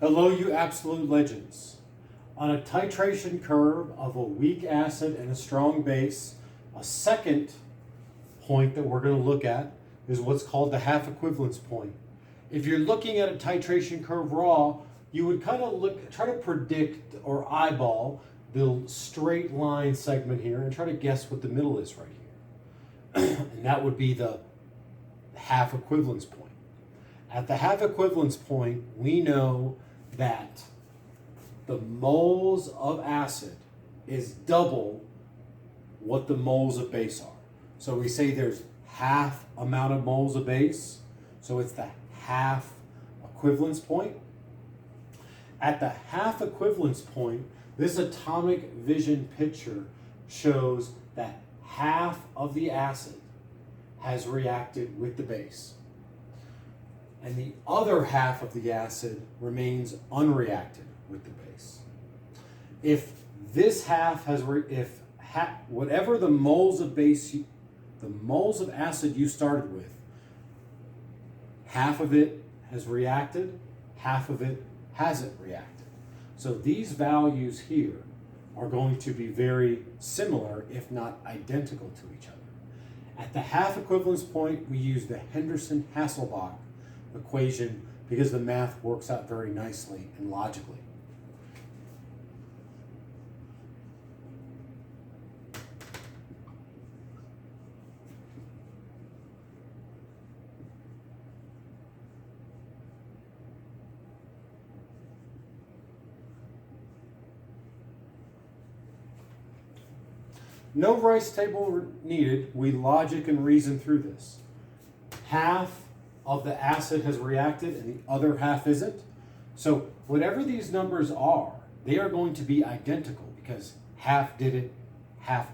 Hello, you absolute legends. On a titration curve of a weak acid and a strong base, a second point that we're going to look at is what's called the half equivalence point. If you're looking at a titration curve raw, you would kind of try to predict or eyeball the straight line segment here and try to guess what the middle is right here. And that would be the half equivalence point. At the half equivalence point, we know that the moles of acid is double what the moles of base are. So we say there's half amount of moles of base, so it's the half equivalence point. At the half equivalence point, this atomic vision picture shows that half of the acid has reacted with the base, and the other half of the acid remains unreacted with the base. If this half has, whatever the moles of base, the moles of acid you started with, half of it has reacted, half of it hasn't reacted. So these values here are going to be very similar, if not identical to each other. At the half equivalence point, we use the Henderson-Hasselbalch equation because the math works out very nicely and logically. No rice table needed. We logic and reason through this. Half of the acid has reacted and the other half isn't. So whatever these numbers are, they are going to be identical because half did it, half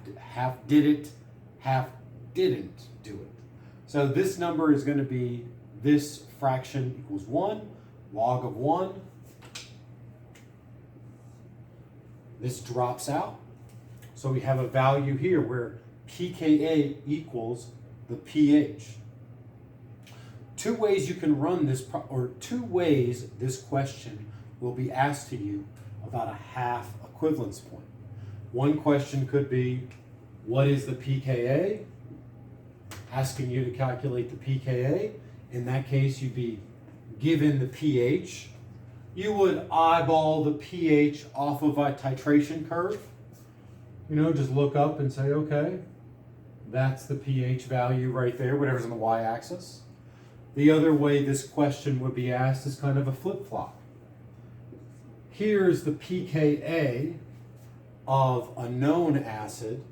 did it, half didn't do it. So this number is going to be this fraction equals 1, log of 1. This drops out. So we have a value here where pKa equals the pH. Two ways you can run this, two ways this question will be asked to you about a half equivalence point. One question could be, what is the pKa? Asking you to calculate the pKa. In that case, you'd be given the pH. You would eyeball the pH off of a titration curve. You know, just look up and say, okay, that's the pH value right there, whatever's on the y-axis. The other way this question would be asked is kind of a flip-flop. Here's the pKa of a known acid.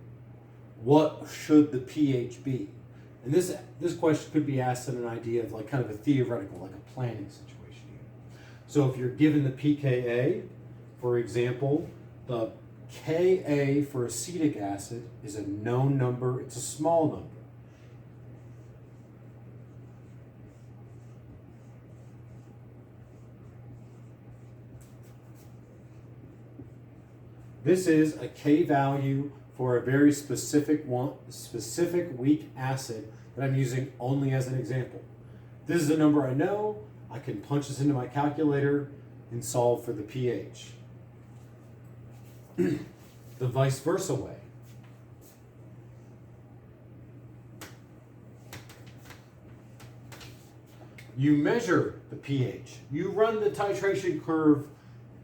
What should the pH be? And this question could be asked in an idea of like kind of a theoretical, like a planning situation here. So if you're given the pKa, for example, the Ka for acetic acid is a known number. It's a small number. This is a K value for a very specific weak acid that I'm using only as an example. This is a number I know. I can punch this into my calculator and solve for the pH. The vice versa way. You measure the pH. You run the titration curve,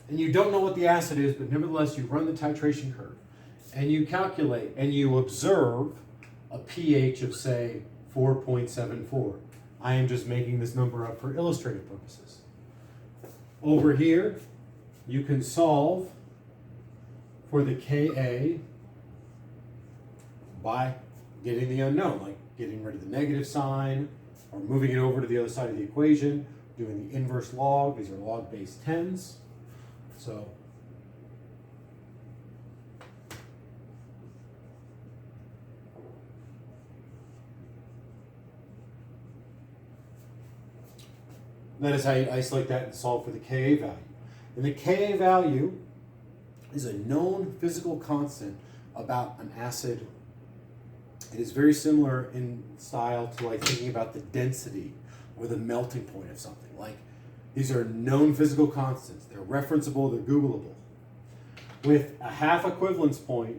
and you don't know what the acid is, but nevertheless you run the titration curve. And you calculate, and you observe a pH of, say, 4.74. I am just making this number up for illustrative purposes. Over here, you can solve for the Ka by getting the unknown, like getting rid of the negative sign or moving it over to the other side of the equation, doing the inverse log. These are log base 10s. So that is how you isolate that and solve for the Ka value. And the Ka value is a known physical constant about an acid. It is very similar in style to like thinking about the density or the melting point of something. Like These are known physical constants. They're referenceable, they're Googleable. With a half equivalence point,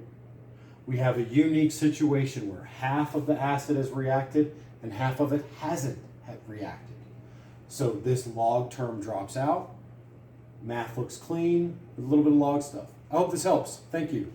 we have a unique situation where half of the acid has reacted and half of it hasn't reacted. So this log term drops out. Math looks clean with a little bit of log stuff. I hope this helps. Thank you.